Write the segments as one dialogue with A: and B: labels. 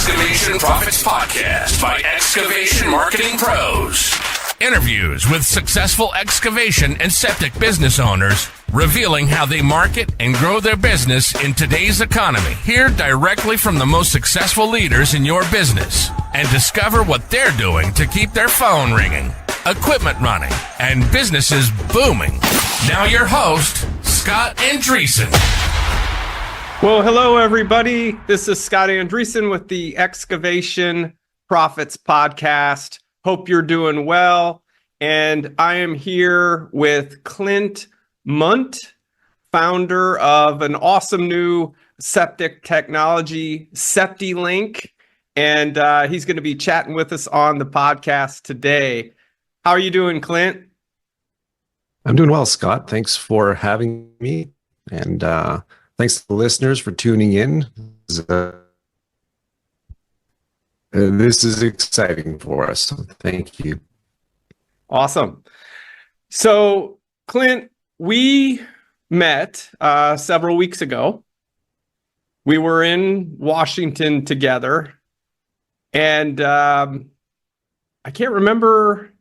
A: Excavation Profits Podcast by Excavation Marketing Pros. Interviews with successful excavation and septic business owners, revealing how they market and grow their business in today's economy. Hear directly from the most successful leaders in your business and discover what they're doing to keep their phone ringing, equipment running, and businesses booming. Now your host, Scott Andreessen.
B: Well, hello, everybody. This is Scott Andreessen with the Excavation Profits Podcast. Hope you're doing well. And I am here with Clint Mundt, founder of an awesome new septic technology, Septilink. And he's going to be chatting with us on the podcast today. How are you doing, Clint?
C: I'm doing well, Scott. Thanks for having me. And thanks to the listeners for tuning in. This is exciting for us. So thank you.
B: Awesome. So, Clint, we met several weeks ago. We were in Washington together. And I can't remember,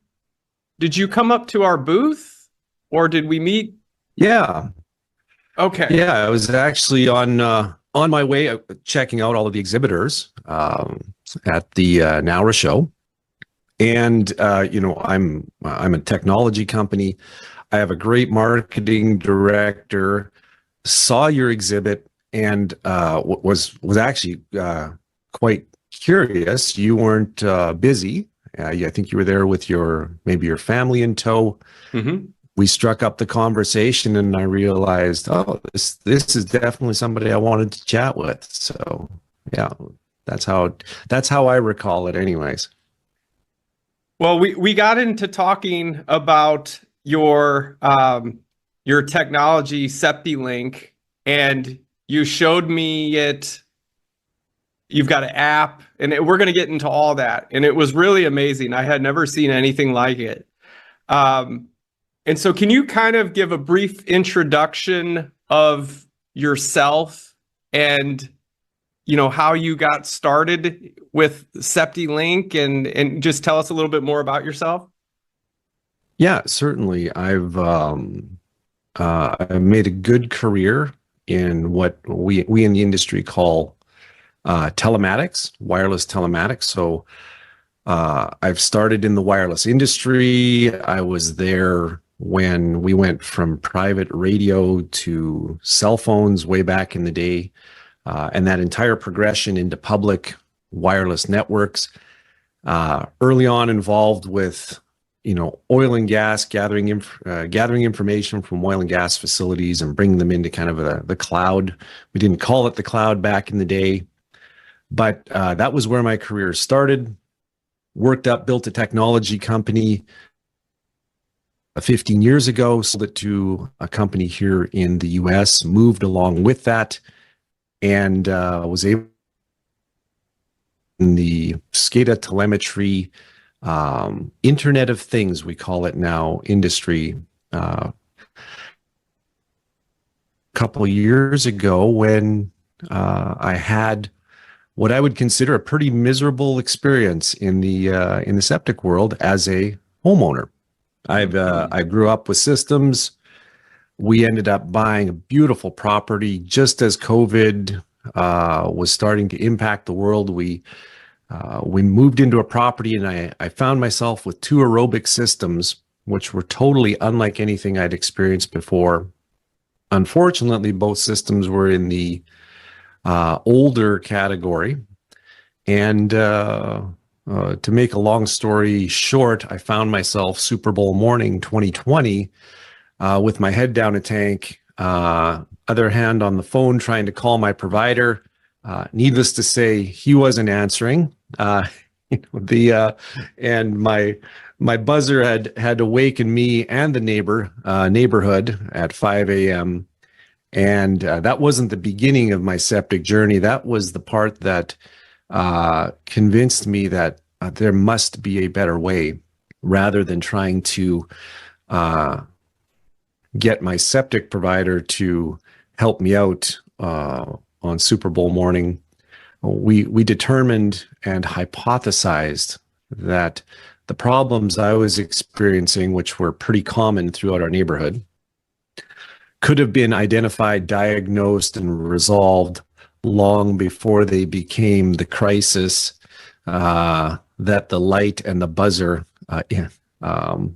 B: did you come up to our booth or did we meet?
C: Yeah.
B: Okay.
C: Yeah, I was actually on my way checking out all of the exhibitors at the Nowra show, and I'm a technology company. I have a great marketing director. Saw your exhibit and was actually quite curious. You weren't busy. I think you were there with maybe your family in tow. Mm-hmm. We struck up the conversation and I realized, this is definitely somebody I wanted to chat with. So yeah, that's how I recall it anyways.
B: Well, we got into talking about your technology, Septilink, and you showed me it. You've got an app, and we're going to get into all that. And it was really amazing. I had never seen anything like it. And so can you kind of give a brief introduction of yourself and, how you got started with Septilink and just tell us a little bit more about yourself?
C: Yeah, certainly. I've made a good career in what we in the industry call telematics, wireless telematics. So I've started in the wireless industry. I was there when we went from private radio to cell phones way back in the day, and that entire progression into public wireless networks. Early on involved with, oil and gas, gathering information from oil and gas facilities and bringing them into kind of the cloud. We didn't call it the cloud back in the day, but that was where my career started. Worked up, built a technology company 15 years ago, sold it to a company here in the US, moved along with that, and was able in the SCADA telemetry, Internet of Things, we call it now, industry. A couple of years ago when I had what I would consider a pretty miserable experience in the septic world as a homeowner. I grew up with systems. We ended up buying a beautiful property just as COVID was starting to impact the world. We moved into a property and I found myself with two aerobic systems, which were totally unlike anything I'd experienced before. Unfortunately, both systems were in the older category. And to make a long story short, I found myself Super Bowl morning 2020 with my head down a tank, other hand on the phone trying to call my provider. Needless to say, he wasn't answering. And my buzzer had awakened me and the neighborhood at 5 a.m. And that wasn't the beginning of my septic journey. That was the part that convinced me that there must be a better way, rather than trying to get my septic provider to help me out on Super Bowl morning. we determined and hypothesized that the problems I was experiencing, which were pretty common throughout our neighborhood, could have been identified, diagnosed, and resolved long before they became the crisis that the light and the buzzer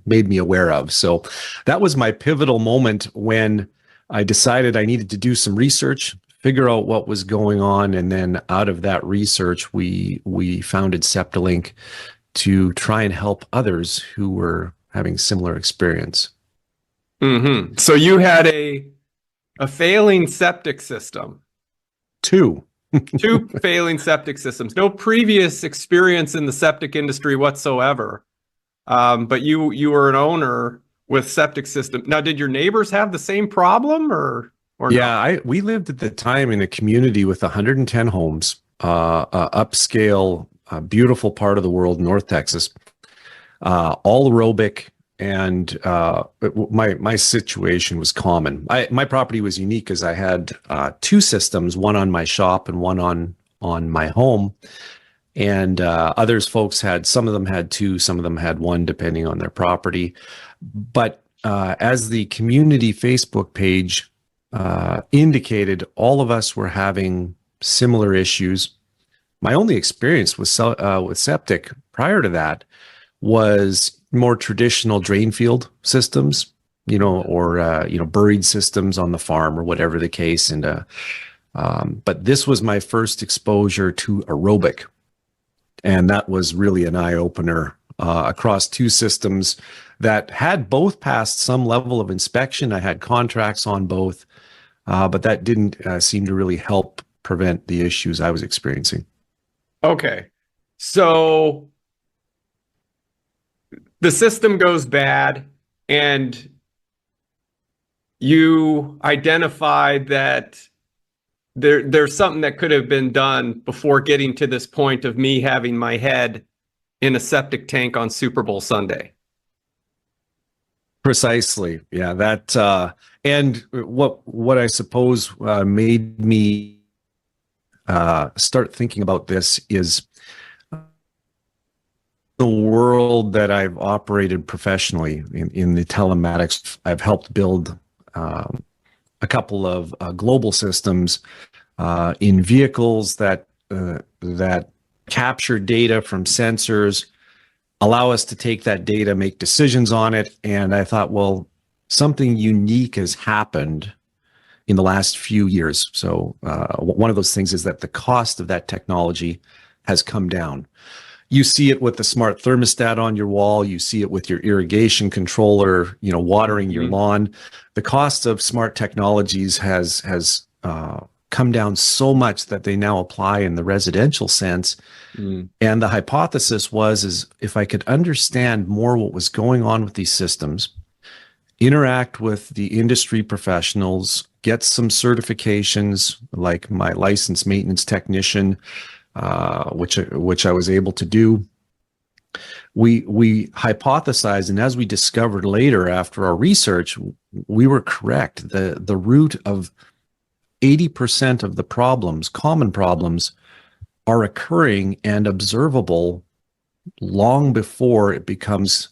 C: made me aware of. So that was my pivotal moment when I decided I needed to do some research, figure out what was going on, and then out of that research, we founded Septilink to try and help others who were having similar experience.
B: Mm-hmm. So you had a failing septic system.
C: Two
B: Failing septic systems. No previous experience in the septic industry whatsoever. But you were an owner with septic system. Now, did your neighbors have the same problem or
C: yeah, we lived at the time in a community with 110 homes, upscale, beautiful part of the world, North Texas, all aerobic. And my situation was common. My property was unique as I had two systems, one on my shop and one on my home. And folks had, some of them had two, some of them had one, depending on their property. But as the community Facebook page indicated, all of us were having similar issues. My only experience with septic prior to that was more traditional drain field systems, or buried systems on the farm or whatever the case. And but this was my first exposure to aerobic, and that was really an eye opener across two systems that had both passed some level of inspection. I had contracts on both, but that didn't seem to really help prevent the issues I was experiencing.
B: Okay, so the system goes bad and you identified that there's something that could have been done before getting to this point of me having my head in a septic tank on Super Bowl Sunday.
C: Precisely. Yeah, that and what I suppose made me start thinking about this is the world that I've operated professionally in the telematics. I've helped build a couple of global systems in vehicles that capture data from sensors, allow us to take that data, make decisions on it. And I thought, well, something unique has happened in the last few years. So one of those things is that the cost of that technology has come down. You see it with the smart thermostat on your wall. You see it with your irrigation controller, watering your lawn. The cost of smart technologies has come down so much that they now apply in the residential sense. And the hypothesis is if I could understand more what was going on with these systems, interact with the industry professionals, get some certifications like my licensed maintenance technician, which I was able to do. We hypothesized, and as we discovered later after our research, we were correct. The root of 80% of the problems, common problems, are occurring and observable long before it becomes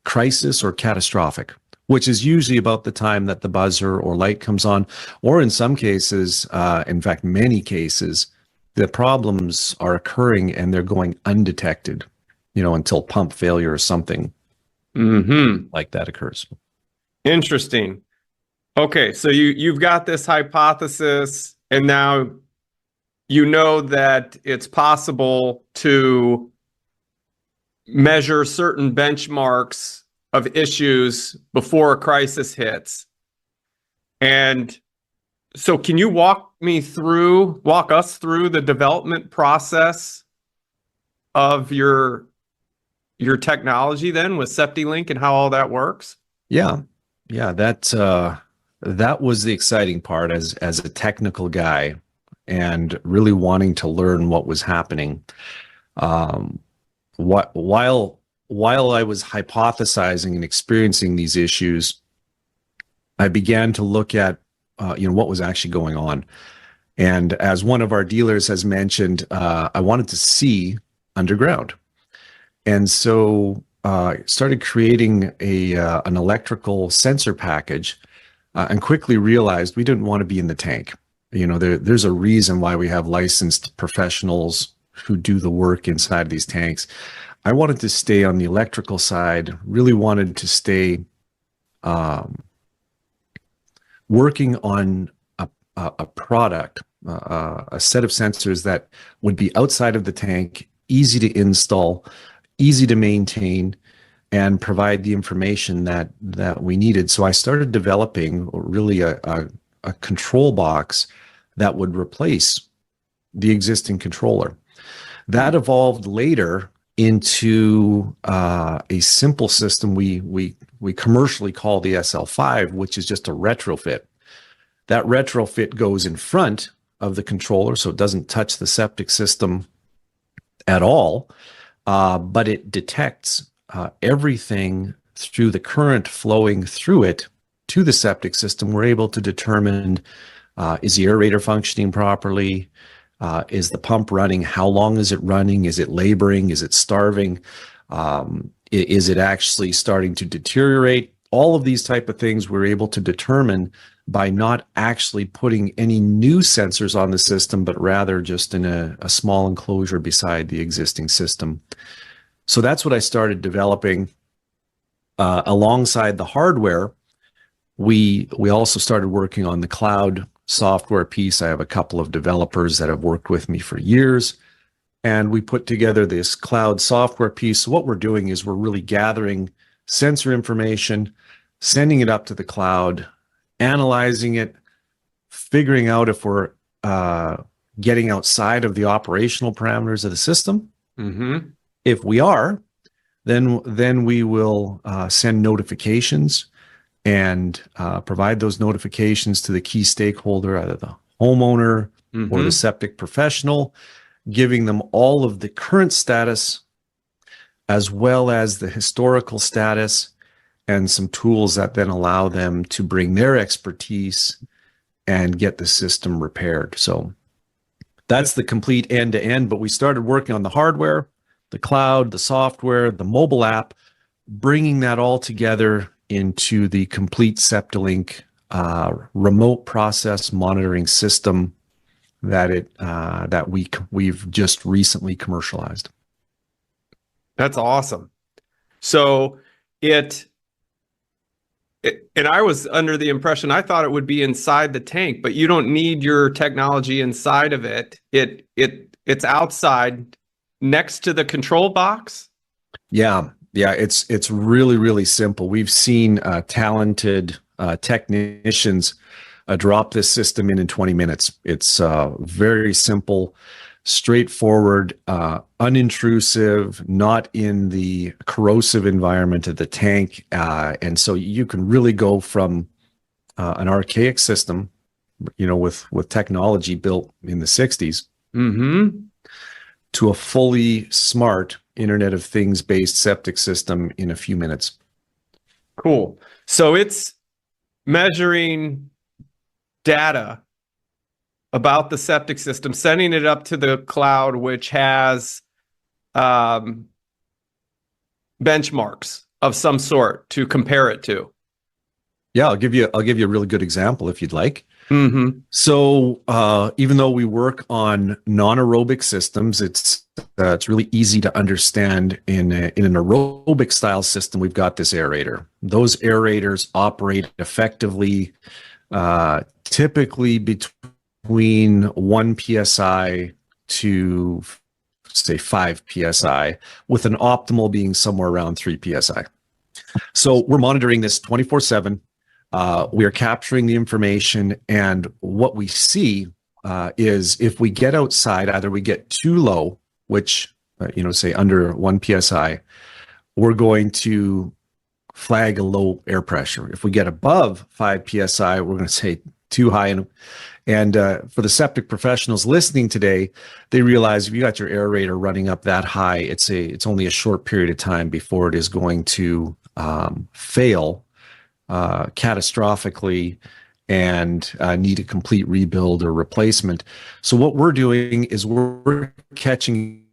C: crisis or catastrophic, which is usually about the time that the buzzer or light comes on, or in some cases, in fact, many cases, the problems are occurring and they're going undetected, until pump failure or something like that occurs.
B: Interesting. Okay, so you've got this hypothesis, and now you know that it's possible to measure certain benchmarks of issues before a crisis hits. And so can you walk us through the development process of your technology then with Septilink and how all that works?
C: Yeah, that was the exciting part as a technical guy and really wanting to learn what was happening. While I was hypothesizing and experiencing these issues, I began to look at what was actually going on. And as one of our dealers has mentioned, I wanted to see underground. And so started creating an electrical sensor package and quickly realized we didn't want to be in the tank. There's a reason why we have licensed professionals who do the work inside these tanks. I wanted to stay on the electrical side, really wanted to stay working on a product, a set of sensors that would be outside of the tank, easy to install, easy to maintain, and provide the information that we needed. So I started developing really a control box that would replace the existing controller. That evolved later into a simple system we commercially call the SL5, which is just a retrofit. That retrofit goes in front of the controller, so it doesn't touch the septic system at all, but it detects everything through the current flowing through it to the septic system. We're able to determine, is the aerator functioning properly? Is the pump running? How long is it running? Is it laboring? Is it starving? Is it actually starting to deteriorate? All of these type of things we're able to determine by not actually putting any new sensors on the system, but rather just in a small enclosure beside the existing system. So that's what I started developing. Alongside the hardware, we also started working on the cloud software piece. I have a couple of developers that have worked with me for years, and we put together this cloud software piece. So what we're doing is we're really gathering sensor information, sending it up to the cloud, analyzing it, figuring out if we're getting outside of the operational parameters of the system.
B: Mm-hmm.
C: If we are, then we will send notifications and provide those notifications to the key stakeholder, either the homeowner or the septic professional, giving them all of the current status as well as the historical status, and some tools that then allow them to bring their expertise and get the system repaired. So that's the complete end-to-end, but we started working on the hardware, the cloud, the software, the mobile app, bringing that all together into the complete Septilink remote process monitoring system that we've just recently commercialized.
B: That's awesome. So and I was under the impression, I thought it would be inside the tank, but you don't need your technology inside of it. It's outside next to the control box.
C: Yeah, it's really, really simple. We've seen talented technicians drop this system in 20 minutes. It's very simple, straightforward, unintrusive, not in the corrosive environment of the tank. And so you can really go from an archaic system, with technology built in the 60s, to a fully smart Internet of Things based septic system in a few minutes.
B: Cool. So it's measuring data about the septic system, sending it up to the cloud, which has benchmarks of some sort to compare it to.
C: Yeah, I'll give you a really good example if you'd like.
B: Mm-hmm.
C: So even though we work on non-aerobic systems, it's really easy to understand. In an aerobic style system, we've got this aerator. Those aerators operate effectively, typically between 1 psi to say 5 psi, with an optimal being somewhere around 3 psi. So we're monitoring this 24/7. We are capturing the information, and what we see is if we get outside, either we get too low, which say under 1 psi, we're going to flag a low air pressure. If we get above 5 psi, we're going to say too high. And for the septic professionals listening today, they realize if you got your aerator running up that high, it's only a short period of time before it is going to fail catastrophically and need a complete rebuild or replacement. So what we're doing is we're catching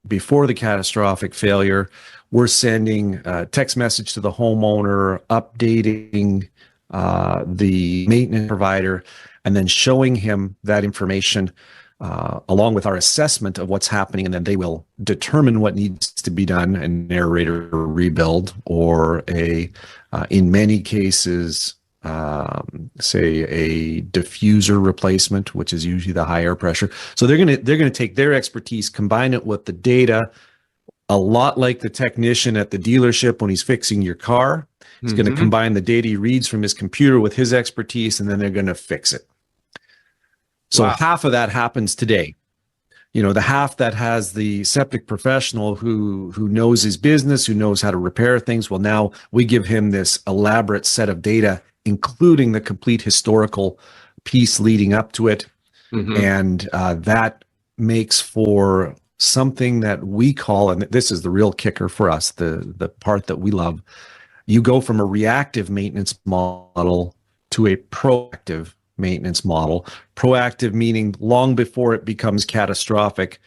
C: before the catastrophic failure. We're sending a text message to the homeowner, updating the maintenance provider, and then showing him that information along with our assessment of what's happening. And then they will determine what needs to be done, an aerator rebuild, or in many cases, say a diffuser replacement, which is usually the high air pressure. So they're gonna take their expertise, combine it with the data, a lot like the technician at the dealership when he's fixing your car. He's going to combine the data he reads from his computer with his expertise, and then they're going to fix it. So half of that happens today. The half that has the septic professional who knows his business, who knows how to repair things. Well, now we give him this elaborate set of data, including the complete historical piece leading up to it. And that makes for something that we call, and this is the real kicker for us, the part that we love. You go from a reactive maintenance model to a proactive maintenance model. Proactive meaning long before it becomes catastrophic,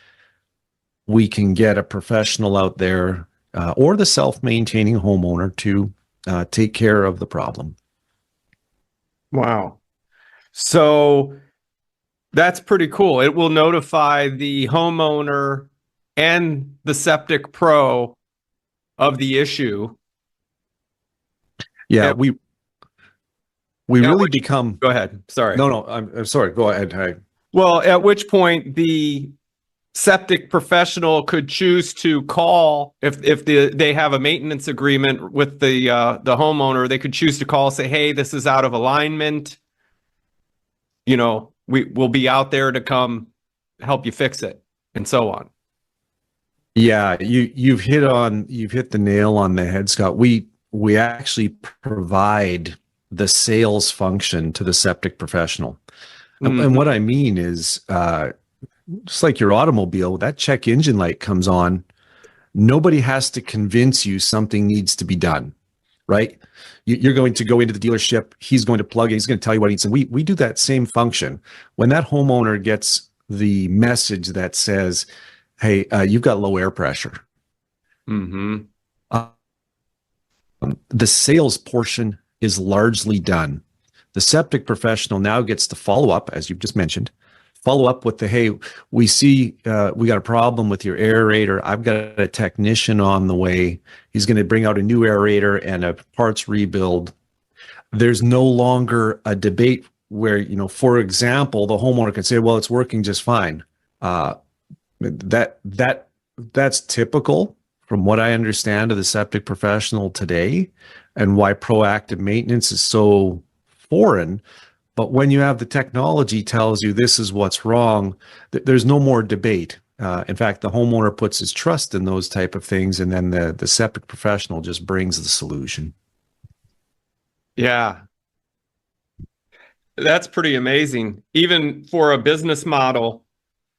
C: we can get a professional out there or the self-maintaining homeowner to take care of the problem.
B: Wow. So that's pretty cool. It will notify the homeowner and the septic pro of the issue.
C: Yeah, we really become.
B: Go ahead. Sorry.
C: No, I'm sorry. Go ahead.
B: Well, at which point the septic professional could choose to call if they have a maintenance agreement with the homeowner. They could choose to call, say, "Hey, this is out of alignment. We'll be out there to come help you fix it," and so on.
C: Yeah, you've hit the nail on the head, Scott. We actually provide the sales function to the septic professional. And what I mean is, just like your automobile, that check engine light comes on, nobody has to convince you something needs to be done, right? You're going to go into the dealership, he's going to plug it, he's going to tell you what he needs. And we do that same function. When that homeowner gets the message that says, "Hey, you've got low air pressure," the sales portion is largely done. The septic professional now gets to follow up, as you've just mentioned, follow up with "Hey, we see we got a problem with your aerator. I've got a technician on the way. He's going to bring out a new aerator and a parts rebuild." There's no longer a debate where, for example, the homeowner can say, "Well, it's working just fine." That's typical from what I understand of the septic professional today, and why proactive maintenance is so foreign. But when you have the technology tells you this is what's wrong, there's no more debate. In fact, the homeowner puts his trust in those type of things, and then the septic professional just brings the solution.
B: Yeah. That's pretty amazing. Even for a business model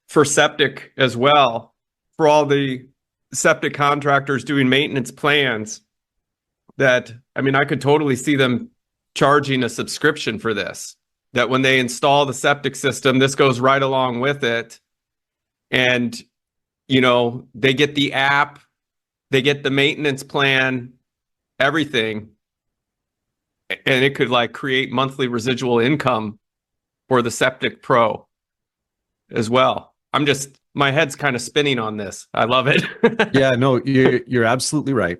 B: for septic as well, for all the septic contractors doing maintenance plans, I could totally see them charging a subscription for this, that when they install the septic system, this goes right along with it. And, they get the app, they get the maintenance plan, everything. And it could create monthly residual income for the septic pro as well. My head's kind of spinning on this. I love it.
C: Yeah, no, you're absolutely right.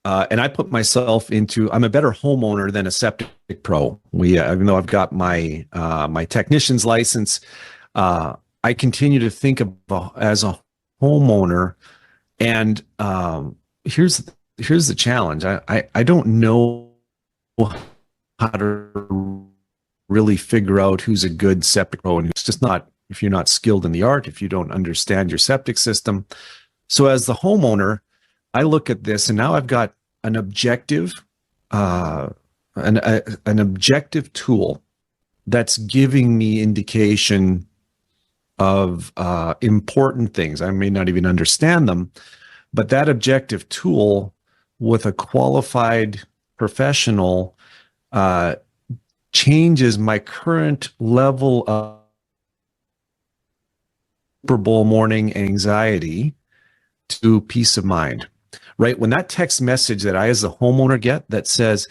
C: And I put myself I'm a better homeowner than a septic pro. Even though I've got my my technician's license, I continue to think as a homeowner. And here's the challenge. I don't know how to really figure out who's a good septic pro and who's just not. If you're not skilled in the art, if you don't understand your septic system. So as the homeowner, I look at this, and now I've got an objective, an objective tool that's giving me indication of important things. I may not even understand them, but that objective tool with a qualified professional changes my current level of Super Bowl morning anxiety to peace of mind, right? When that text message that I, as a homeowner, get that says,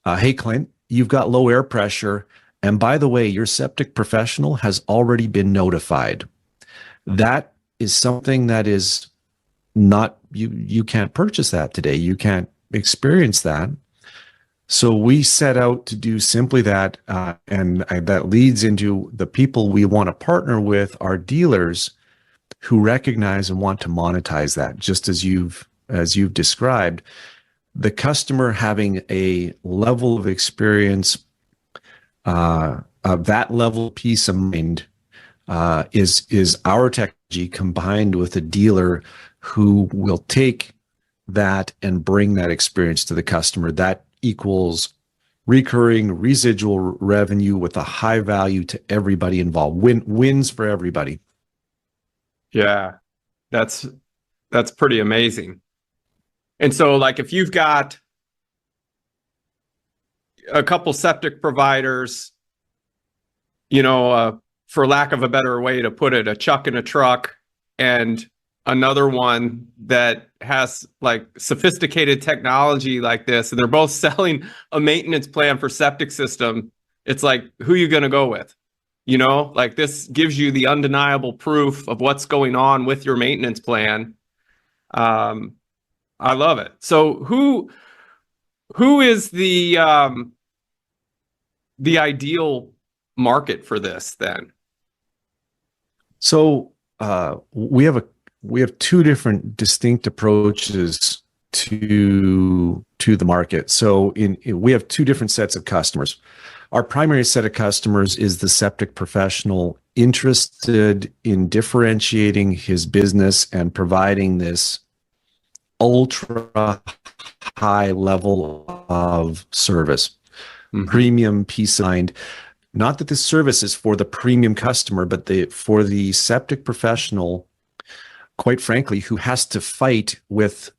C: hey, Clint, you've got low air pressure. And by the way, your septic professional has already been notified. That is something that is not, you can't purchase that today. You can't experience that. So we set out to do simply that. And that leads into the people we want to partner with, our dealers who recognize and want to monetize that, just as you've described. The customer having a level of experience, of that level of peace of mind, is our technology combined with a dealer who will take that and bring that experience to the customer. That equals recurring residual revenue with a high value to everybody involved. Wins for everybody.
B: Yeah, that's pretty amazing. And so, like, if you've got a couple septic providers, for lack of a better way to put it, a chuck in a truck, and another one that has like sophisticated technology like this, and they're both selling a maintenance plan for septic system, it's like, who are you going to go with? Like, this gives you the undeniable proof of what's going on with your maintenance plan. I love it. So who is the ideal market for this then?
C: So we have two different distinct approaches to the market. So we have two different sets of customers. Our primary set of customers is the septic professional interested in differentiating his business and providing this ultra high level of service, premium peace of mind. Not that this service is for the premium customer, but for the septic professional, quite frankly, who has to fight with,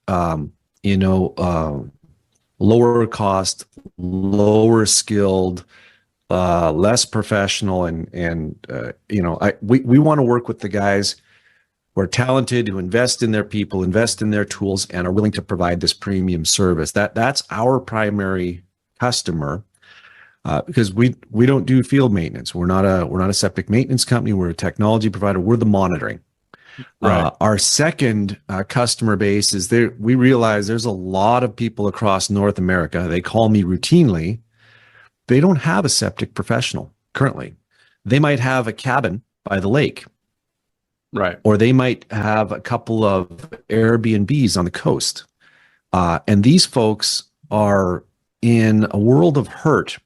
C: lower cost, lower skilled, less professional, we want to work with the guys who are talented, who invest in their people, invest in their tools, and are willing to provide this premium service. That's our primary customer, because we don't do field maintenance. We're not a septic maintenance company. We're a technology provider. We're the monitoring. Right. Our second customer base is there. We realize there's a lot of people across North America. They call me routinely. They don't have a septic professional currently. They might have a cabin by the lake. Right. Or they might have a couple of Airbnbs on the coast. And these folks are in a world of hurt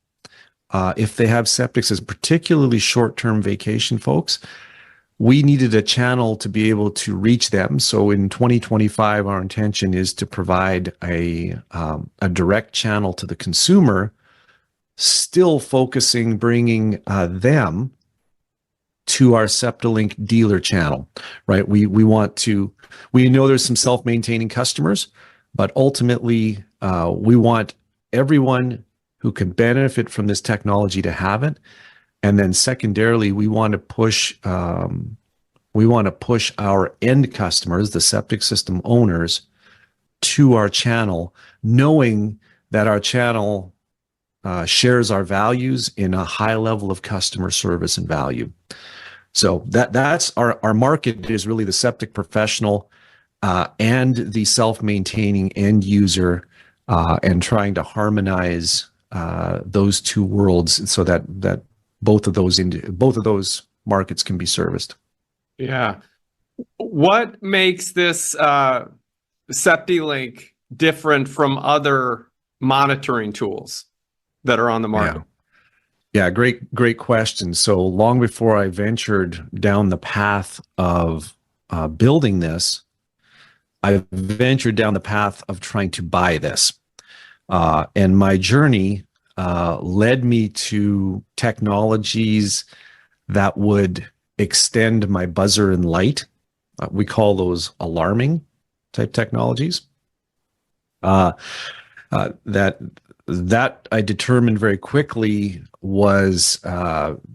C: if they have septics, as particularly short-term vacation folks. We needed a channel to be able to reach them. So in 2025, our intention is to provide a direct channel to the consumer, still focusing, bringing them to our Septilink dealer channel, right? We know there's some self-maintaining customers, but ultimately we want everyone who can benefit from this technology to have it. And then secondarily, we want to push our end customers, the septic system owners, to our channel, knowing that our channel shares our values in a high level of customer service and value. So that's our market is really the septic professional and the self-maintaining end user, and trying to harmonize those two worlds so that both of those markets can be serviced. Yeah.
B: What makes this Septilink different from other monitoring tools that are on the market?
C: Yeah, great question. So long before I ventured down the path of building this, I ventured down the path of trying to buy this. And my journey led me to technologies that would extend my buzzer and light. We call those alarming type technologies. That that I determined very quickly was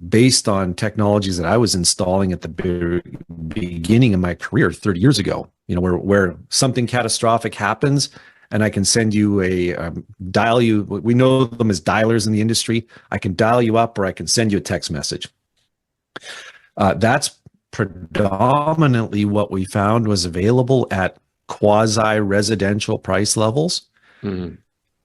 C: based on technologies that I was installing at the beginning of my career 30 years ago. Where something catastrophic happens, and I can send you dial you. We know them as dialers in the industry. I can dial you up, or I can send you a text message. That's predominantly what we found was available at quasi-residential price levels.
B: Mm-hmm.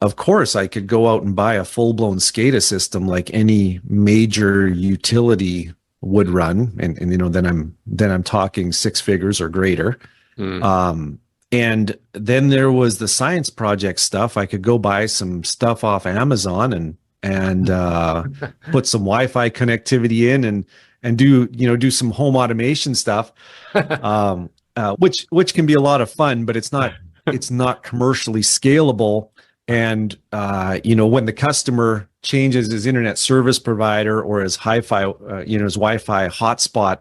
C: Of course, I could go out and buy a full-blown SCADA system like any major utility would run, and then I'm talking six figures or greater.
B: Mm.
C: And then there was the science project stuff. I could go buy some stuff off Amazon and put some Wi-Fi connectivity in and do some home automation stuff, which can be a lot of fun, but it's not commercially scalable. And when the customer changes his internet service provider or his his Wi-Fi hotspot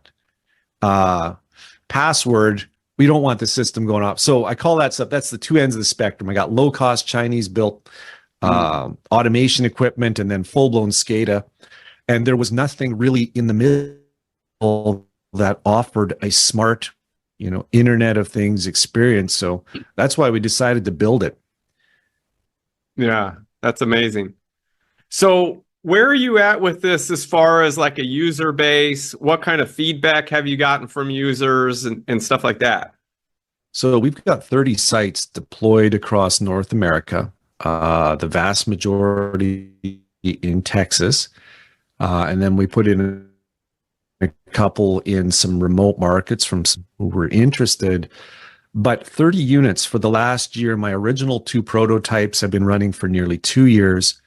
C: password, we don't want the system going off. So I call that stuff. That's the two ends of the spectrum. I got low-cost Chinese-built automation equipment, and then full-blown SCADA. And there was nothing really in the middle that offered a smart, Internet of Things experience. So that's why we decided to build it.
B: Yeah, that's amazing. So where are you at with this as far as like a user base? What kind of feedback have you gotten from users and stuff like that?
C: So we've got 30 sites deployed across North America, the vast majority in Texas. And then we put in a couple in some remote markets from some who were interested. But 30 units for the last year. My original 2 prototypes have been running for nearly 2 years.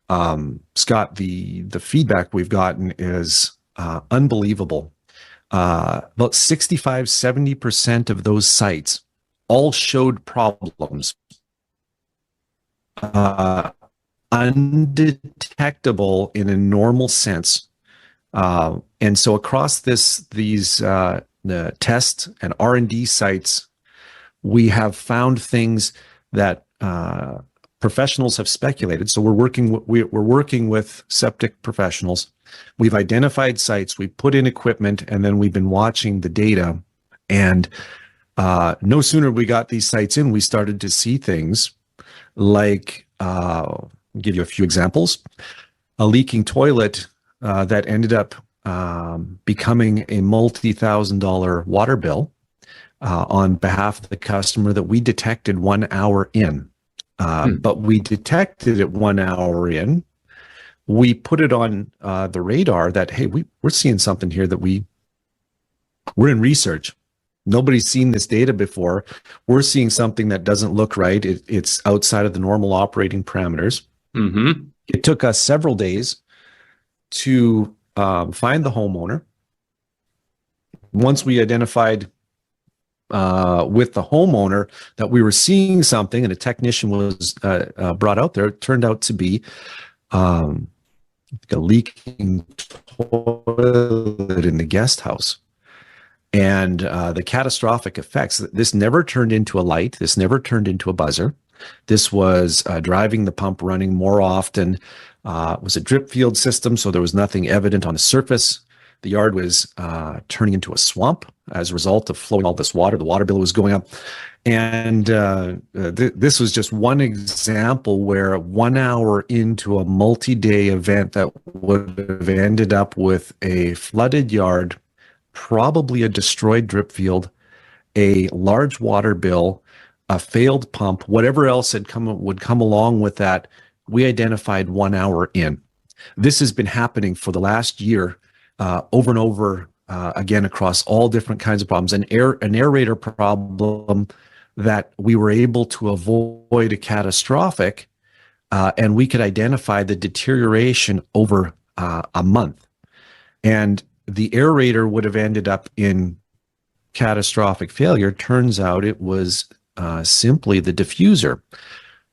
C: Scott, the feedback we've gotten is unbelievable. About 65-70% of those sites all showed problems, undetectable in a normal sense. And so across these the test and R&D sites, we have found things that professionals have speculated. So we're working with septic professionals. We've identified sites, we've put in equipment, and then we've been watching the data. And no sooner we got these sites in, we started to see things like, I'll give you a few examples. A leaking toilet that ended up becoming a multi-$1,000 water bill on behalf of the customer that we detected 1 hour in. But we detected it 1 hour in. We put it on the radar that, hey, we're seeing something here that we're in research. Nobody's seen this data before. We're seeing something that doesn't look right. It's outside of the normal operating parameters.
B: Mm-hmm.
C: It took us several days to find the homeowner. Once we identified with the homeowner that we were seeing something and a technician was brought out there, it turned out to be a leaking toilet in the guest house. And the catastrophic effects, this never turned into a light. This never turned into a buzzer. This was driving the pump running more often. It was a drip field system, so there was nothing evident on the surface. The yard was turning into a swamp as a result of flowing all this water. The water bill was going up. And this was just one example where 1 hour into a multi-day event that would have ended up with a flooded yard, probably a destroyed drip field, a large water bill, a failed pump, whatever else would come along with that, we identified 1 hour in. This has been happening for the last year, over and over again across all different kinds of problems. An aerator problem that we were able to avoid a catastrophic, and we could identify the deterioration over a month. And the aerator would have ended up in catastrophic failure. Turns out it was simply the diffuser.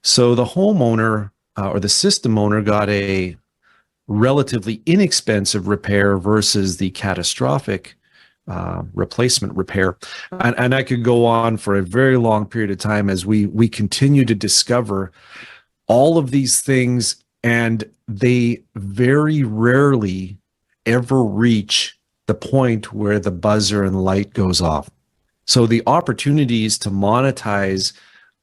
C: So the homeowner or the system owner got a relatively inexpensive repair versus the catastrophic replacement repair. And I could go on for a very long period of time as we continue to discover all of these things, and they very rarely ever reach the point where the buzzer and light goes off. So the opportunities to monetize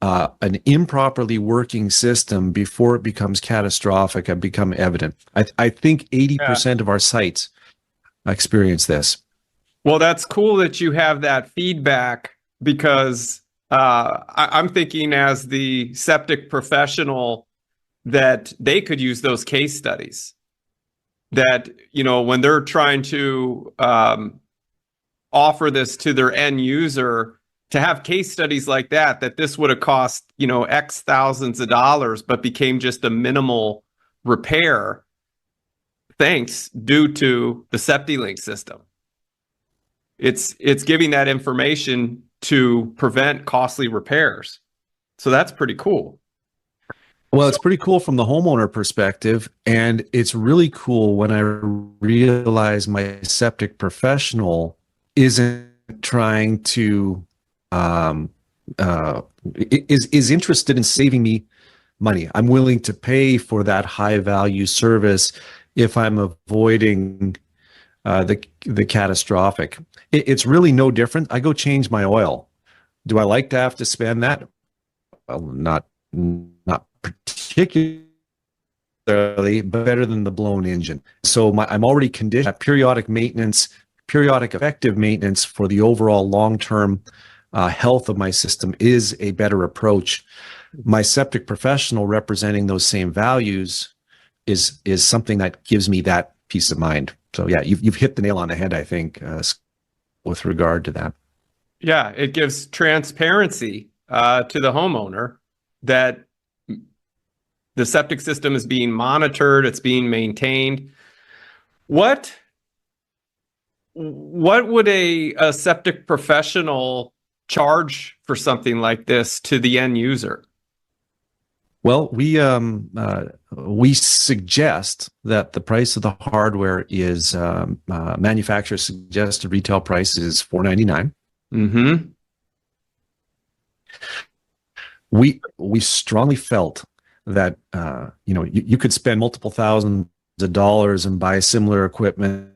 C: an improperly working system before it becomes catastrophic have become evident. I think 80% of our sites experience this.
B: Well, that's cool that you have that feedback, because I'm thinking as the septic professional that they could use those case studies. That, when they're trying to offer this to their end user, to have case studies like that this would have cost, X thousands of dollars, but became just a minimal repair thanks due to the Septilink system. It's giving that information to prevent costly repairs. So that's pretty cool.
C: Well, it's pretty cool from the homeowner perspective, and it's really cool when I realize my septic professional isn't trying to is interested in saving me money. I'm willing to pay for that high value service if I'm avoiding the catastrophic. It's really no different. I go change my oil. Do I like to have to spend that? Well, not particularly, but better than the blown engine. So I'm already conditioned. Periodic maintenance, periodic effective maintenance for the overall long-term health of my system is a better approach. My septic professional representing those same values is something that gives me that peace of mind. So yeah, you've hit the nail on the head, I think, with regard to that.
B: Yeah, it gives transparency to the homeowner that the septic system is being monitored, it's being maintained. What would a septic professional charge for something like this to the end user?
C: Well, we suggest that the price of the hardware is manufacturer suggested retail price is $499.
B: Mm-hmm.
C: We strongly felt that you could spend multiple thousands of dollars and buy similar equipment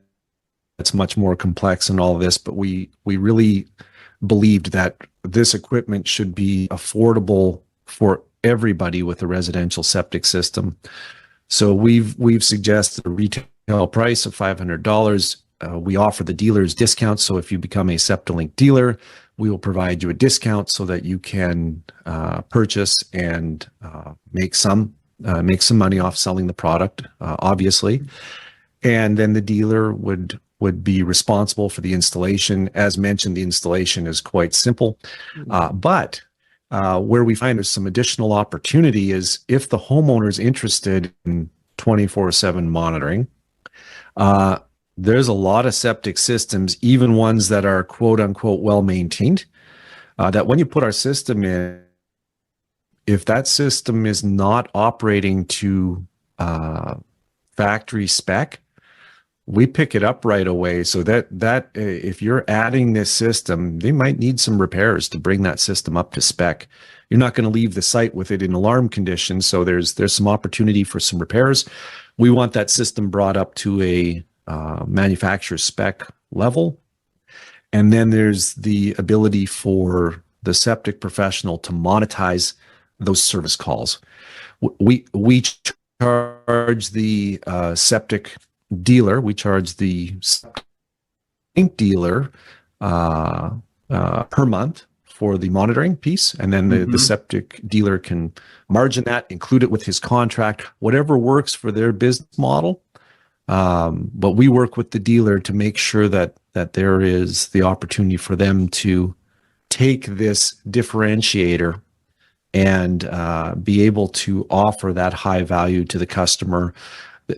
C: that's much more complex and all of this, but we really believed that this equipment should be affordable for everybody with a residential septic system. So we've suggested a retail price of $500. We offer the dealers discounts. So if you become a Septilink dealer, we will provide you a discount so that you can purchase and make some money off selling the product, obviously. And then the dealer would be responsible for the installation. As mentioned, the installation is quite simple, but where we find there's some additional opportunity is if the homeowner is interested in 24/7 monitoring. There's a lot of septic systems, even ones that are quote unquote well maintained, that when you put our system in, if that system is not operating to factory spec, we pick it up right away. So that if you're adding this system, they might need some repairs to bring that system up to spec. You're not going to leave the site with it in alarm condition. So there's some opportunity for some repairs. We want that system brought up to a manufacturer spec level. And then there's the ability for the septic professional to monetize those service calls. We charge the septic dealer, we charge the Septilink dealer per month for the monitoring piece, and then the septic dealer can margin that, include it with his contract, whatever works for their business model. But we work with the dealer to make sure that there is the opportunity for them to take this differentiator and be able to offer that high value to the customer.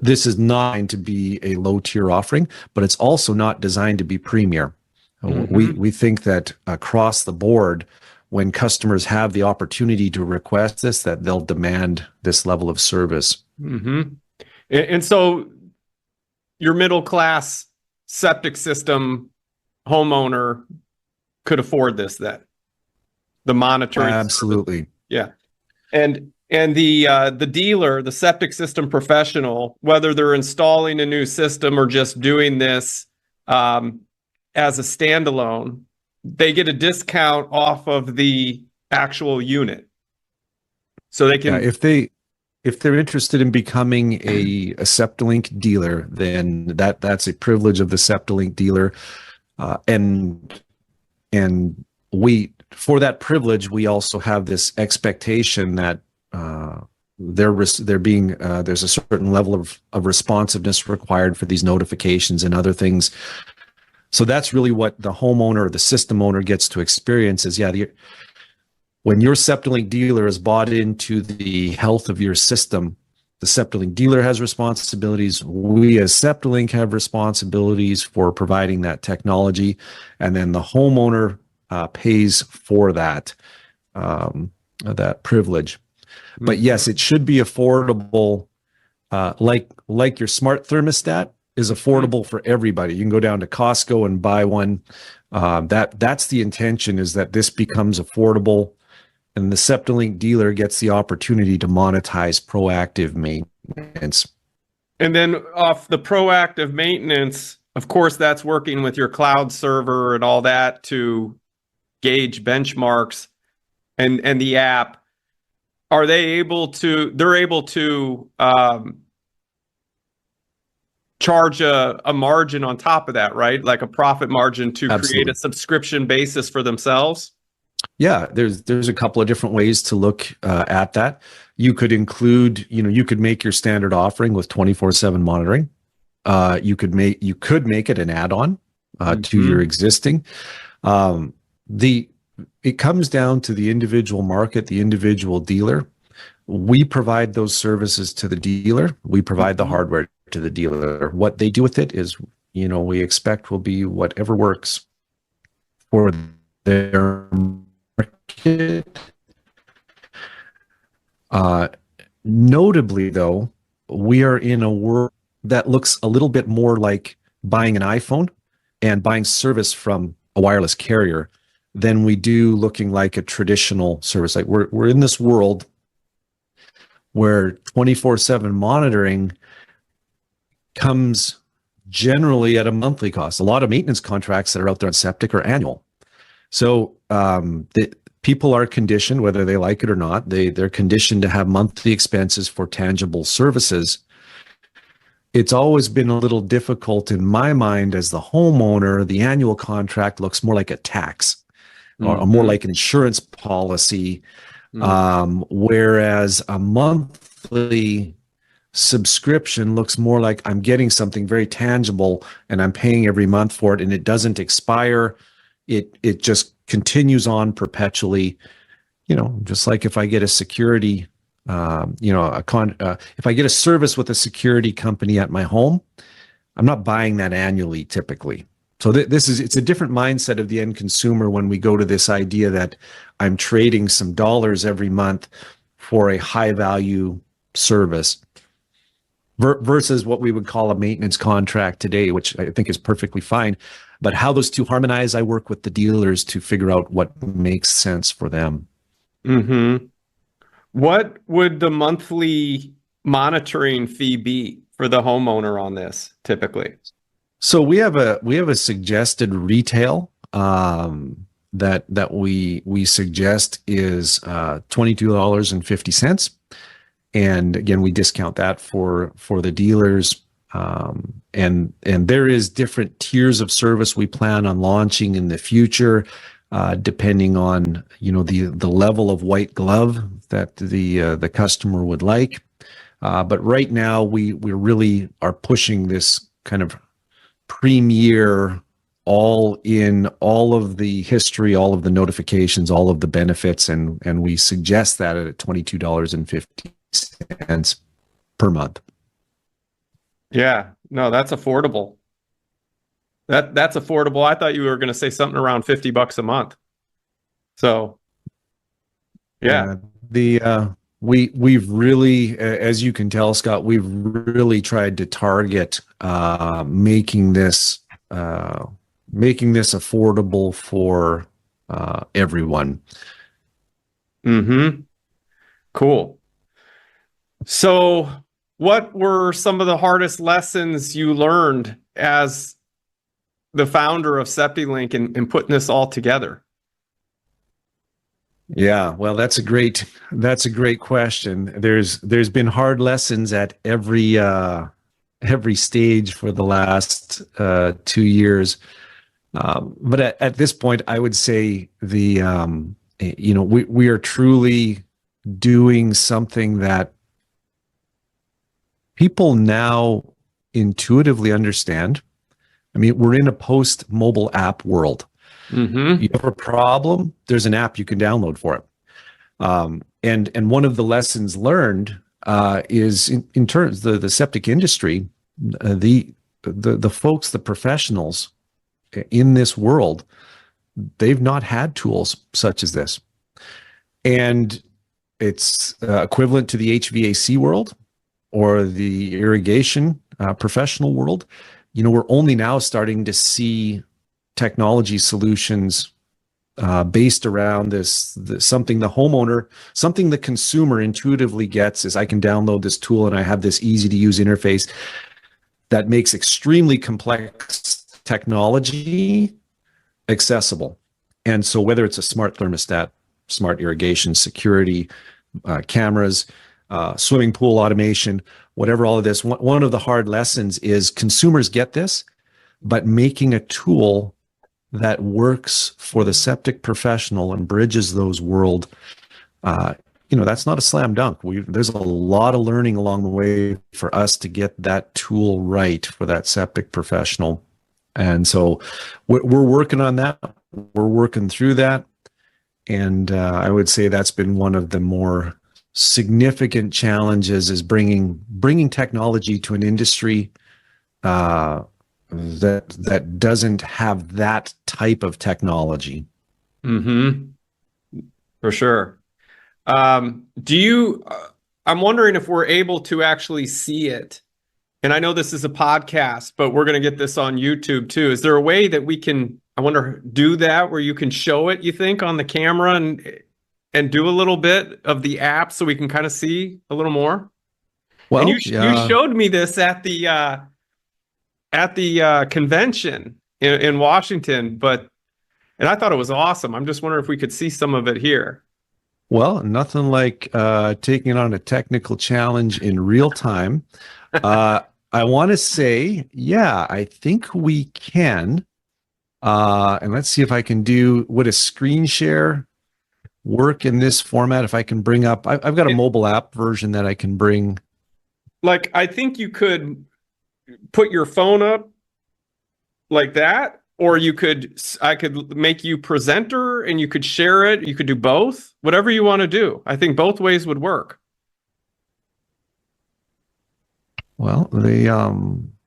C: This is not designed to be a low tier offering, but it's also not designed to be premier. We think that across the board, when customers have the opportunity to request this, that they'll demand this level of service.
B: And so your middle class septic system homeowner could afford this then? The monitoring?
C: Absolutely.
B: Yeah. And And the dealer, the septic system professional, whether they're installing a new system or just doing this as a standalone, they get a discount off of the actual unit. So they can,
C: if they're interested in becoming a Septilink dealer, then that's a privilege of the Septilink dealer, and we, for that privilege, we also have this expectation that there's a certain level of responsiveness required for these notifications and other things. So that's really what the homeowner or the system owner gets to experience is, when your Septilink dealer is bought into the health of your system, the Septilink dealer has responsibilities. We as Septilink have responsibilities for providing that technology, and then the homeowner pays for that privilege. But yes, it should be affordable, like your smart thermostat is affordable for everybody. You can go down to Costco and buy one. That's the intention, is that this becomes affordable, and the Septilink dealer gets the opportunity to monetize proactive maintenance.
B: and then off the proactive maintenance, of course, that's working with your cloud server and all that to gauge benchmarks and the app. Are they able to, they're able to charge a margin on top of that, right? Like a profit margin to
C: Absolutely.
B: create a subscription basis for themselves?
C: Yeah, there's a couple of different ways to look at that. You could include, you could make your standard offering with 24/7 monitoring. You could make it an add-on to your existing. It comes down to the individual market, the individual dealer. We provide those services to the dealer. We provide the hardware to the dealer. What they do with it is, we expect will be whatever works for their market. Notably, though, we are in a world that looks a little bit more like buying an iPhone and buying service from a wireless carrier than we do looking like a traditional service. Like we're in this world where 24/7 monitoring comes generally at a monthly cost. A lot of maintenance contracts that are out there on septic are annual. So the people are conditioned, whether they like it or not, they're conditioned to have monthly expenses for tangible services. It's always been a little difficult in my mind as the homeowner. The annual contract looks more like a tax or more like an insurance policy, whereas a monthly subscription looks more like I'm getting something very tangible and I'm paying every month for it, and it doesn't expire. It just continues on perpetually, just like if I get a security, if I get a service with a security company at my home, I'm not buying that annually typically. So it's a different mindset of the end consumer when we go to this idea that I'm trading some dollars every month for a high value service versus what we would call a maintenance contract today, which I think is perfectly fine. But how those two harmonize, I work with the dealers to figure out what makes sense for them.
B: What would the monthly monitoring fee be for the homeowner on this typically?
C: So we have a suggested retail that we suggest is $22.50, and again we discount that for the dealers. And there is different tiers of service we plan on launching in the future, depending on the level of white glove that the customer would like. But right now we really are pushing this kind of premier, all of the history, all of the notifications, all of the benefits, and we suggest that at $22.50 per month.
B: Yeah, no, that's affordable. That's affordable. I thought you were going to say something around $50 a month. So, yeah.
C: We've really, as you can tell, Scott, we've really tried to target making this affordable for everyone.
B: Cool. So, what were some of the hardest lessons you learned as the founder of Septilink and putting this all together?
C: Yeah, well, that's a great question. There's been hard lessons at every stage for the last 2 years. But at this point, I would say we are truly doing something that people now intuitively understand. I mean, we're in a post-mobile app world.
B: Mm-hmm.
C: You have a problem, there's an app you can download for it. And one of the lessons learned is in terms of the septic industry, the folks, the professionals in this world, they've not had tools such as this. And it's equivalent to the HVAC world or the irrigation professional world. We're only now starting to see technology solutions based around this something the consumer intuitively gets is I can download this tool and I have this easy to use interface that makes extremely complex technology accessible. And so whether it's a smart thermostat, smart irrigation, security, cameras, swimming pool automation, whatever, all of this, one of the hard lessons is consumers get this, but making a tool that works for the septic professional and bridges those world, that's not a slam dunk. There's a lot of learning along the way for us to get that tool right for that septic professional. And so we're working on that. We're working through that. And I would say that's been one of the more significant challenges is bringing technology to an industry that doesn't have that type of technology.
B: Mm-hmm. For sure. I'm wondering if we're able to actually see it. And I know this is a podcast, but we're going to get this on YouTube too. Is there a way that we can, I wonder, do that where you can show it, you think, on the camera and do a little bit of the app so we can kind of see a little more?
C: Well,
B: and you showed me this at the convention in Washington, and I thought it was awesome. I'm just wondering if we could see some of it here.
C: Well, nothing like taking on a technical challenge in real time. I want to say, yeah, I think we can. And let's see if I can would a screen share work in this format? If I can bring up, I've got a mobile app version that I can bring.
B: Like, I think you could put your phone up like that, or I could make you presenter and you could share it. You could do both, whatever you want to do. I think both ways would work.
C: Well,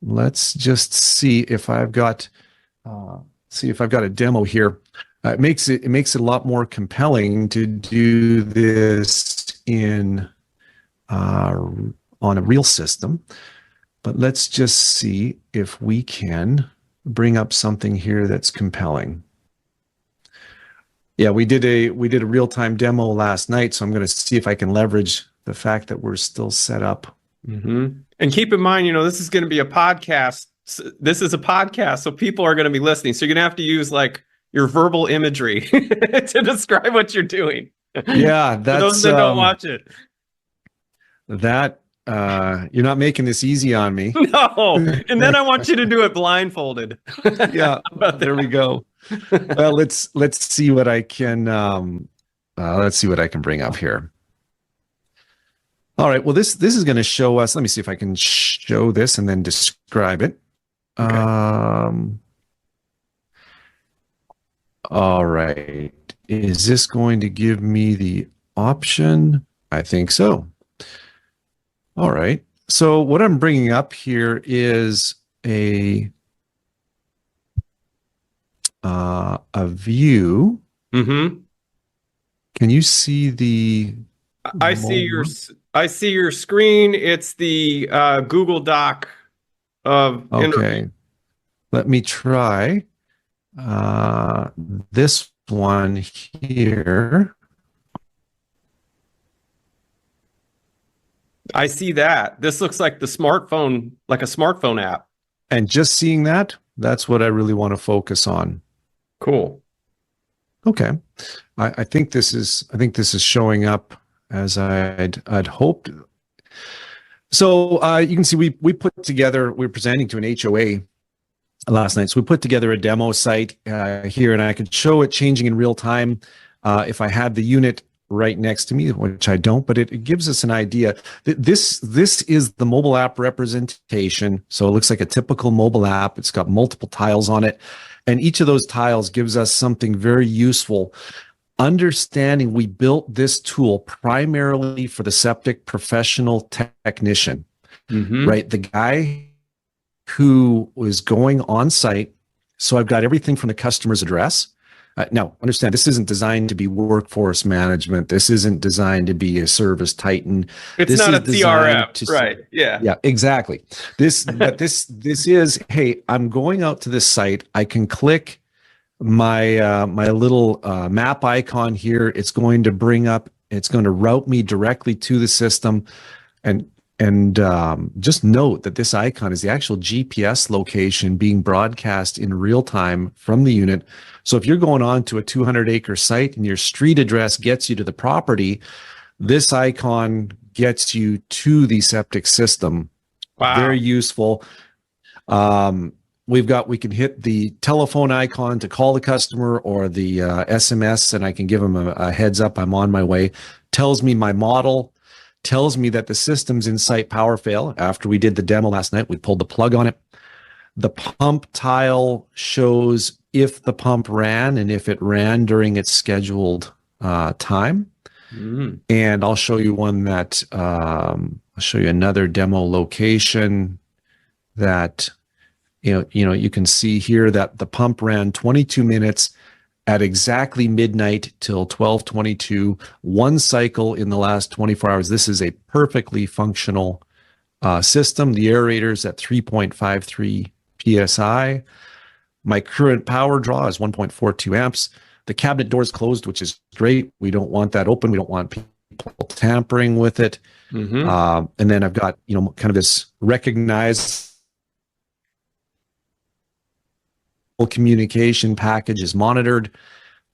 C: let's just see if I've got a demo here. It makes it a lot more compelling to do this on a real system. But let's just see if we can bring up something here that's compelling. Yeah, we did a real-time demo last night, so I'm going to see if I can leverage the fact that we're still set up.
B: Mm-hmm. And keep in mind, this is going to be a podcast. This is a podcast, so people are going to be listening. So you're going to have to use like your verbal imagery to describe what you're doing.
C: Yeah, that's
B: for those that don't watch it.
C: You're not making this easy on me.
B: No, and then I want you to do it blindfolded.
C: Yeah, there we go. Well, let's see what I can bring up here. All right. Well, this is going to show us. Let me see if I can show this and then describe it. Okay. All right. Is this going to give me the option? I think so. All right. So what I'm bringing up here is a view.
B: Mm-hmm.
C: Can you see the?
B: I see your screen. It's the Google Doc of.
C: Okay. Let me try this one here.
B: I see that. This looks like the smartphone, like a smartphone app.
C: And just seeing that, that's what I really want to focus on.
B: Cool.
C: Okay. I think this is showing up as I'd hoped. So you can see we put together, we were presenting to an HOA last night. So we put together a demo site here, and I could show it changing in real time if I had the unit right next to me, which I don't, but it gives us an idea. This is the mobile app representation. So it looks like a typical mobile app. It's got multiple tiles on it, and each of those tiles gives us something very useful. Understanding we built this tool primarily for the septic professional technician, right? The guy who was going on site. So I've got everything from the customer's address. Now, understand, this isn't designed to be workforce management. This isn't designed to be a service titan.
B: It's not a CRM, right? Yeah.
C: Yeah, exactly. This is, hey, I'm going out to this site. I can click my my little map icon here. It's going to route me directly to the system. And just note that this icon is the actual GPS location being broadcast in real time from the unit. So if you're going on to a 200-acre site and your street address gets you to the property, this icon gets you to the septic system.
B: Wow.
C: Very useful. We can hit the telephone icon to call the customer, or the SMS, and I can give them a heads up I'm on my way. Tells me my model. Tells me that the system's in site power fail. After we did the demo last night, we pulled the plug on it. The pump tile shows if the pump ran and if it ran during its scheduled time. And I'll show you one that I'll show you another demo location that you can see here that the pump ran 22 minutes at exactly midnight till 12:22, one cycle in the last 24 hours. This is a perfectly functional system. The aerator's at 3.53 PSI. My current power draw is 1.42 amps. The cabinet door is closed, which is great. We don't want that open. We don't want people tampering with it. And then I've got, kind of this recognized communication package is monitored.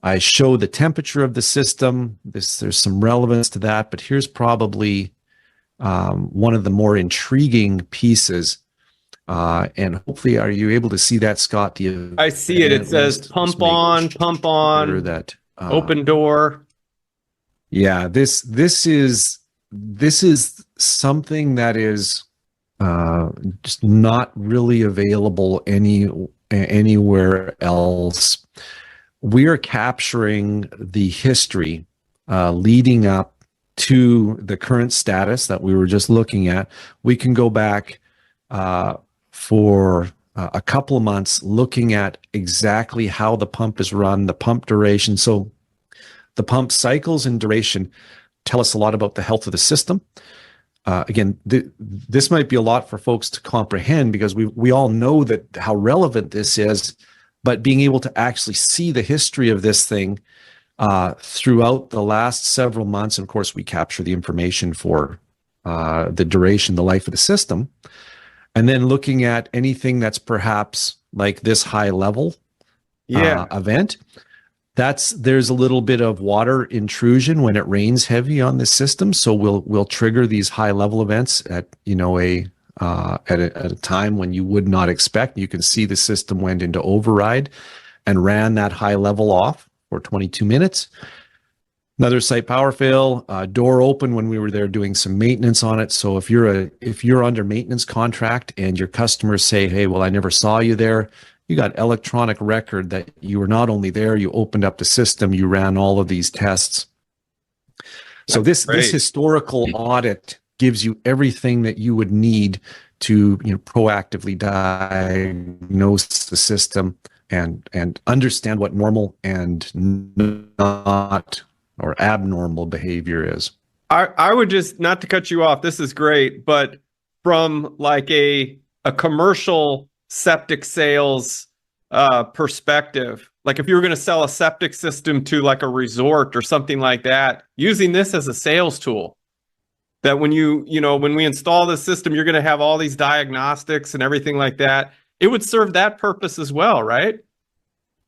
C: I show the temperature of the system. There's some relevance to that, but here's probably one of the more intriguing pieces. And hopefully, are you able to see that, Scott?
B: I see it. It says pump on,
C: that
B: open door.
C: Yeah, this is something that is just not really available anywhere else. We are capturing the history leading up to the current status that we were just looking at. We can go back for a couple of months looking at exactly how the pump is run, the pump duration. So the pump cycles and duration tell us a lot about the health of the system. Again, this might be a lot for folks to comprehend because we all know that how relevant this is, but being able to actually see the history of this thing throughout the last several months, and of course we capture the information for the duration, the life of the system, and then looking at anything that's perhaps like this high level event. There's a little bit of water intrusion when it rains heavy on the system, so we'll trigger these high level events at a time when you would not expect. You can see the system went into override and ran that high level off for 22 minutes. Another site power fail, door open when we were there doing some maintenance on it. So if you're under maintenance contract and your customers say, "Hey, well, I never saw you there," you got electronic record that you were not only there, you opened up the system, you ran all of these tests. So this historical audit gives you everything that you would need to proactively diagnose the system and understand what normal and not or abnormal behavior is.
B: I would just, not to cut you off, this is great, but from like a commercial septic sales perspective, like if you were going to sell a septic system to like a resort or something like that, using this as a sales tool, that when when we install the system, you're going to have all these diagnostics and everything like that. It would serve that purpose as well, right?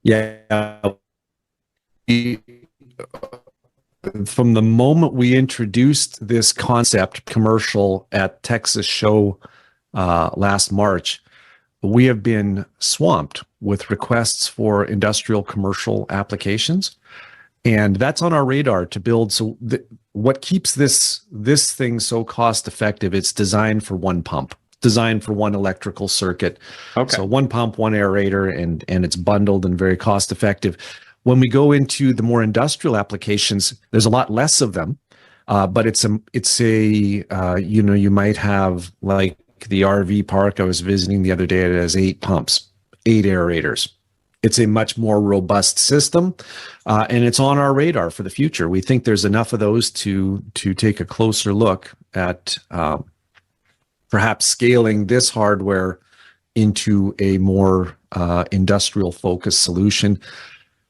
C: Yeah. From the moment we introduced this concept commercial at Texas Show last March, we have been swamped with requests for industrial commercial applications. And that's on our radar to build. So what keeps this thing so cost effective? It's designed for one pump, designed for one electrical circuit.
B: Okay.
C: So one pump, one aerator, and it's bundled and very cost effective. When we go into the more industrial applications, there's a lot less of them, but it's a you might have like the RV park I was visiting the other day. It has 8 pumps, 8 aerators. It's a much more robust system, and it's on our radar for the future. We think there's enough of those to take a closer look at perhaps scaling this hardware into a more industrial focused solution.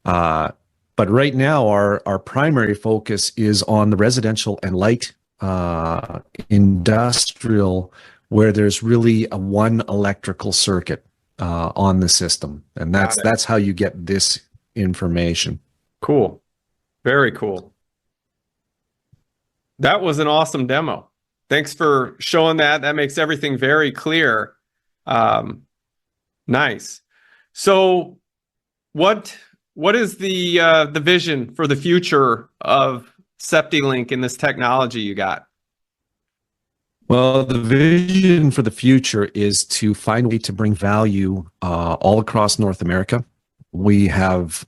C: But right now, our primary focus is on the residential and light industrial, where there's really a one electrical circuit on the system, and that's how you get this information.
B: Cool. Very cool. That was an awesome demo. Thanks for showing that. That makes everything very clear. Nice. So what is the vision for the future of Septilink and this technology you got?
C: Well, the vision for the future is to find a way to bring value all across North America. We have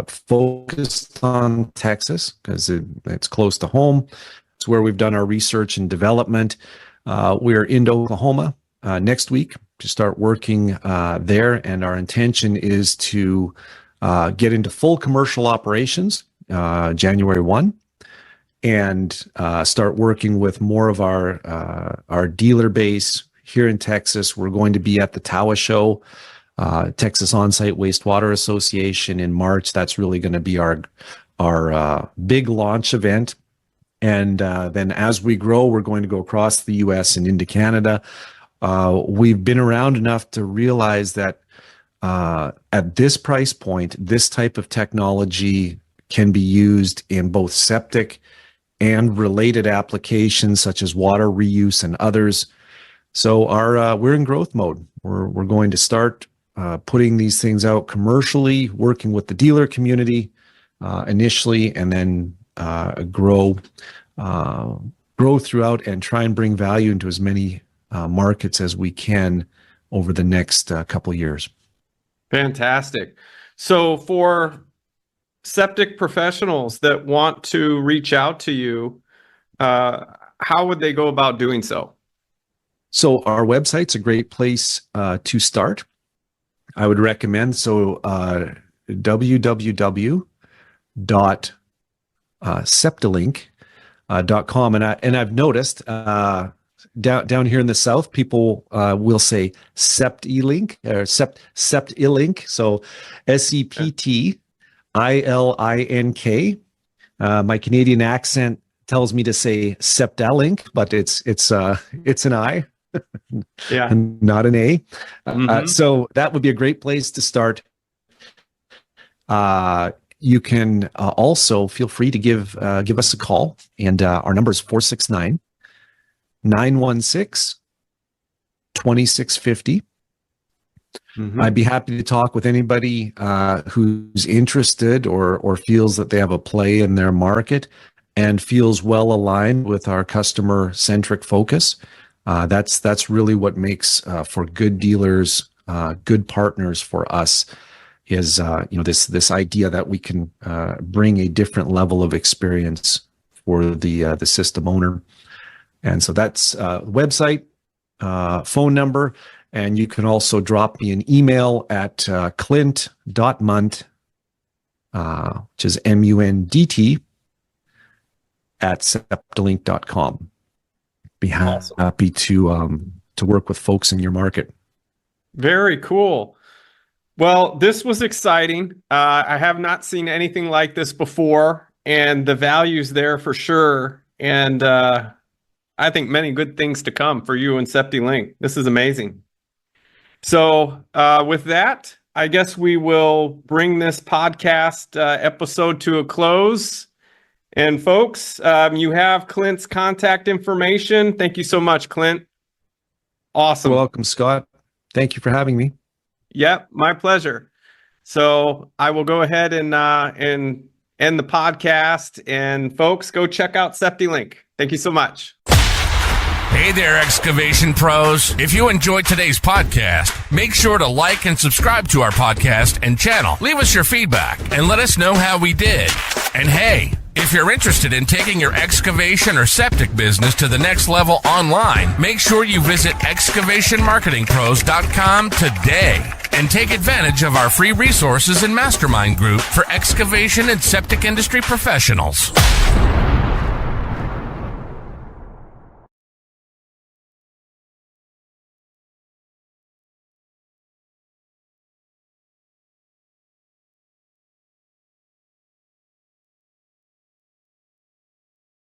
C: focused on Texas because it's close to home. It's where we've done our research and development. We're in Oklahoma next week to start working there, and our intention is to get into full commercial operations January 1. And start working with more of our dealer base here in Texas. We're going to be at the TAWA show, Texas On-Site Wastewater Association in March. That's really going to be our big launch event. And then as we grow, we're going to go across the U.S. and into Canada. We've been around enough to realize that at this price point, this type of technology can be used in both septic and related applications such as water reuse and others. So we're in growth mode. We're going to start putting these things out commercially, working with the dealer community initially, and then grow throughout and try and bring value into as many markets as we can over the next couple of years.
B: Fantastic. So for septic professionals that want to reach out to you, how would they go about doing so?
C: So our website's a great place to start. I would recommend www.septilink.com, and I've noticed down here in the South, people will say Septilink or Septilink. So SEPTILINK. My Canadian accent tells me to say Septilink, but it's an I,
B: yeah,
C: not an A.
B: Mm-hmm.
C: So that would be a great place to start. You can also feel free to give us a call, and our number is 469-916-2650.
B: Mm-hmm.
C: I'd be happy to talk with anybody who's interested or feels that they have a play in their market and feels well aligned with our customer-centric focus. That's really what makes for good dealers, good partners for us is this idea that we can bring a different level of experience for the system owner. And so that's website, phone number. And you can also drop me an email at clint.mundt, which is MUNDT, at septilink.com. Be happy to work with folks in your market.
B: Very cool. Well, this was exciting. I have not seen anything like this before, and the value's there for sure. And I think many good things to come for you and Septilink. This is amazing. So with that, I guess we will bring this podcast episode to a close. And folks, you have Clint's contact information. Thank you so much, Clint. Awesome.
C: You're welcome, Scott. Thank you for having me.
B: Yep, my pleasure. So I will go ahead and end the podcast. And folks, go check out Septilink. Thank you so much.
A: Hey there, excavation pros. If you enjoyed today's podcast, make sure to like and subscribe to our podcast and channel. Leave us your feedback and let us know how we did. And hey, if you're interested in taking your excavation or septic business to the next level online, make sure you visit excavationmarketingpros.com today and take advantage of our free resources and mastermind group for excavation and septic industry professionals.